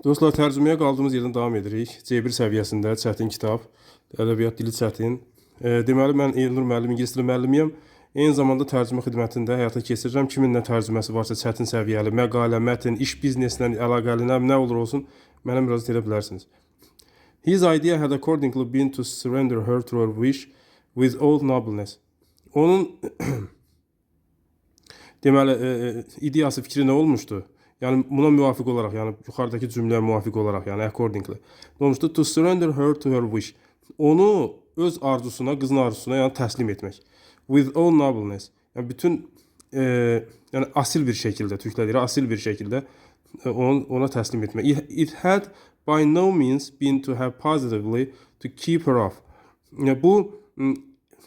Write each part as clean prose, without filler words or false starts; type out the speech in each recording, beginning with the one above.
Dostlar, tərcüməyə qaldığımız yerdən davam edirik. C1 səviyyəsində çətin kitab, ədəbiyyat dili çətin. Deməli, mən Elnur müəllim, ingilis dili müəllimiyəm. Eyni zamanda tərcümə xidmətində həyata keçirirəm. Kimin nə tərcüməsi varsa çətin səviyyəli, məqalə, mətn, iş bizneslə əlaqəli nə olur olsun, mənə müraciət edə bilərsiniz. His idea had accordingly been to surrender her to her wish with all nobleness. Onun deməli, ideyası, fikri nə olmuşdu? Yəni buna müvafiq olaraq, yəni yuxarıdakı cümləyə müvafiq olaraq, yəni accordingly. Nə olmuşdu? To surrender her to her wish. Onu öz arzusuna, qızın arzusuna, yəni təslim etmək. With all nobleness. Yəni bütün yəni asil bir şəkildə, türklər deyir, asil bir şəkildə ona təslim etmək. It had by no means been to have positively to keep her off. Yəni bu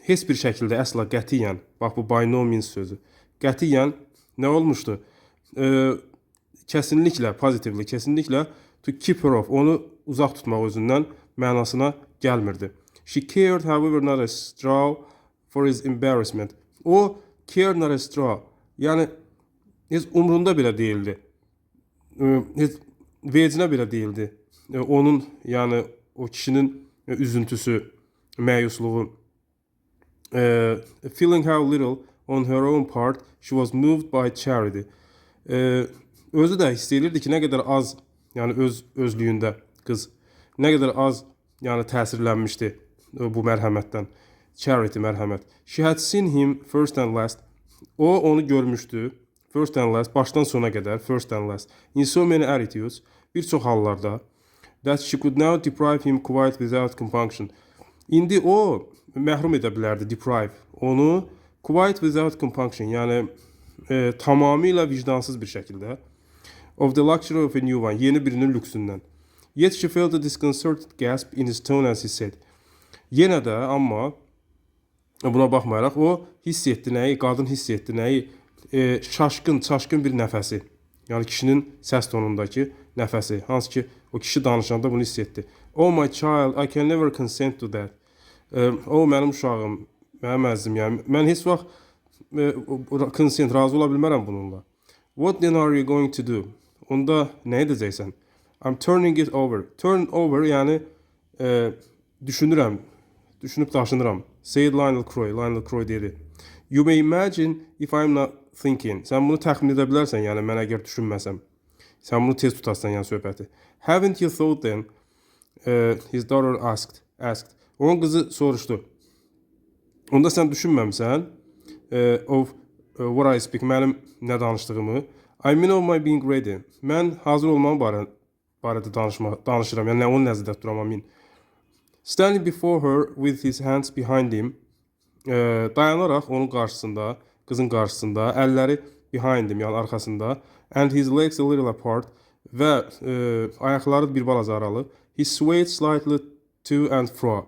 heç bir şəkildə əsla qətiyyən, bax bu by no means sözü. Qətiyyən nə olmuşdu? Kesinlikle, positively, kesinlikle to keep her off, onu uzaq tutmaq özündən mənasına gəlmirdi. She cared, however, not a straw for his embarrassment. O cared not a straw, yəni heç umrunda belə değildi. Heç vecinə belə değildi. Onun, yəni o kişinin üzüntüsü, məyusluğu. Feeling how little on her own part she was moved by charity. Özü də hiss edirdi ki, nə qədər az, yəni özlüyündə qız, nə qədər az, yəni təsirlənmişdi bu mərhəmətdən. Charity, mərhəmət. She had seen him first and last. O onu görmüşdü, first and last, başdan sona qədər, first and last. In so many attitudes, bir çox hallarda, that she could now deprive him quite without compunction. İndi o məhrum edə bilərdi, deprive. Onu quite without compunction, yəni tamamilə vicdansız bir şəkildə. Of the luxury of a new one, yeni birinin lüksündən. Yet she felt a disconcerted gasp in his tone as he said. Yenə də, amma buna baxmayaraq, o hiss etdi nəyi, qadın hiss etdi nəyi, çaşqın bir nəfəsi. Yəni kişinin səs tonundakı nəfəsi. Hansı ki, o kişi danışanda bunu hiss etdi. Oh my child, I can never consent to that. O mənim uşağım, mənim əzizim, yəni mən heç vaxt consent, razı ola bilmərəm bununla. What then are you going to do? Onda nə edəcəksən? I'm turning it over. Turn over, yəni düşünüb daşınıram. Said Lionel Croy dedi. You may imagine if I'm not thinking. Sən bunu təxmin edə bilərsən, yəni mən əgər düşünməsəm. Sən bunu tez tutarsan, yəni söhbəti. Haven't you thought then? His daughter asked. Onun qızı soruşdu. Onda sən düşünməmsən of what I speak, mənim nə danışdığımı. I mean of my being ready. Mən hazır olmam barədə danışıram. Yəni onun nəzərdə tuturam, I mean. Standing before her with his hands behind him. Dayanaraq onun qarşısında, qızın qarşısında, əlləri behind him, yəni arxasında. And his legs a little apart. Və ayaqları bir balaca aralı. He swayed slightly to and fro.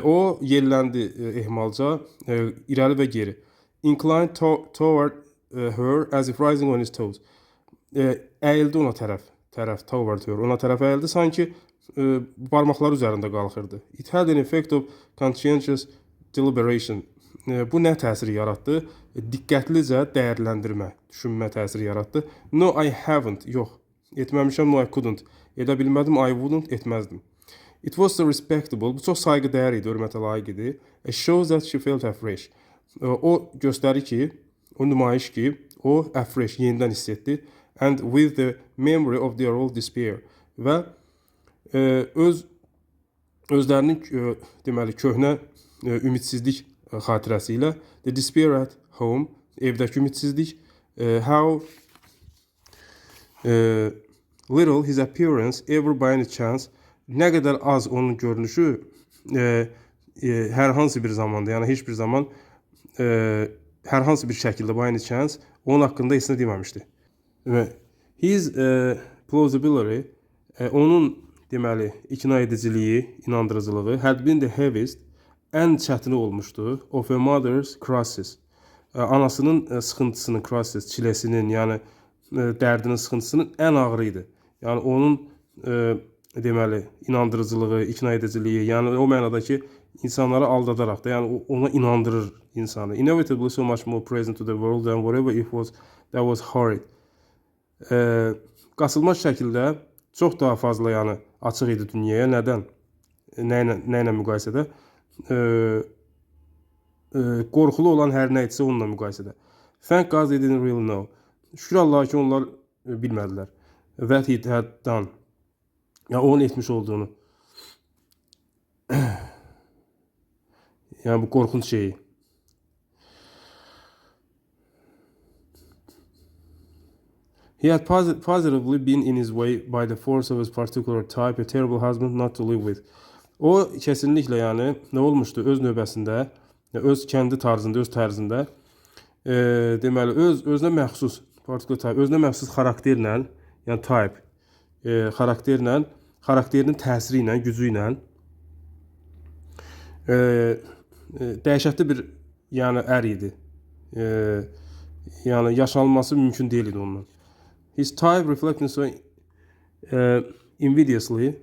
O yelləndi ehmalca, irəli və geri. Inclined toward her as if rising on his toes. Əyildi ona tərəf, toward her. Ona tərəf əyildi, sanki barmaqları üzərində qalxırdı. It had an effect of conscientious deliberation. Bu nə təsir yaratdı? Diqqətlicə dəyərləndirmə, düşünmə təsiri yaratdı. No, I haven't. Yox, etməmişəm. No, I couldn't. Edə bilmədim. I wouldn't. Etməzdim. It was so respectable. Bu çox sayğı dəyər idi, hörmətə layiq idi. It shows that she felt afresh. O göstərir ki, o nümayiş ki, o afresh, yenidən hiss etdi. And with the memory of their old despair. Və özlərinin deməli köhnə ümidsizlik xatirəsi ilə the despair at home, evdəki ümidsizlik, how little his appearance ever by any chance, nə qədər az onun görünüşü hər hansı bir zamanda, yəni heç bir zaman hər hansı bir şəkildə by any chance onun haqqında heç nə deməmişdi. His plausibility, onun deməli ikna ediciliyi, inandırıcılığı had been the heaviest, ən çətini olmuşdu of a mother's crisis. Anasının sıxıntısının, crisis, çiləsinin, yəni dərdinin, sıxıntısının ən ağırı idi. Yəni onun deməli inandırıcılığı, ikna ediciliyi, yəni o mənada ki, insanları aldadaraq da, yəni ona inandırır insanı. Inevitably so much more present to the world than whatever it was that was horrid. Qasılmaz şəkildə çox daha fazla yəni açıq idi dünyaya. Nədən? Nə ilə müqayisədə? E, Qorxulu olan hər nə idisə onunla müqayisədə. Thank God they didn't really know. Şükür Allah'a ki onlar bilmədilər. That he had done. Ya onun etmiş olduğunu. Yəni bu qorxunç şeyi. He had positively been in his way by the force of his particular type, a terrible husband not to live with. O kesinlikle yani ne olmuştu öz növbəsində, öz kendi tarzında, öz tərzində, deməli özünə məxsus particular type, özünə məxsus xarakterlə, yəni type, xarakterlə, xarakterinin təsiri ilə, gücü ilə dəhşətli bir yəni ər idi. Yəni yaşanılması mümkün deyil idi ondan. His type reflecting so invidiously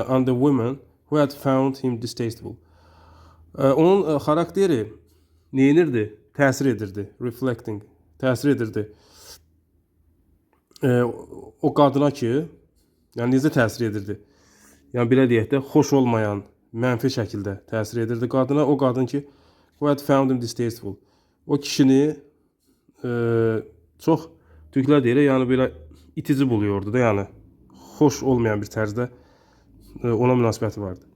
on the women who had found him distasteful. Onun xarakteri neyinirdi? Təsir edirdi. Reflecting. Təsir edirdi. O qadına ki, yəni necə təsir edirdi? Yəni belə deyək də, xoş olmayan, mənfi şəkildə təsir edirdi qadına. O qadın ki, who had found him distasteful. O kişini çox Türklər deyir, yəni belə itici buluyordu da, yəni xoş olmayan bir tərzdə ona münasibəti vardı.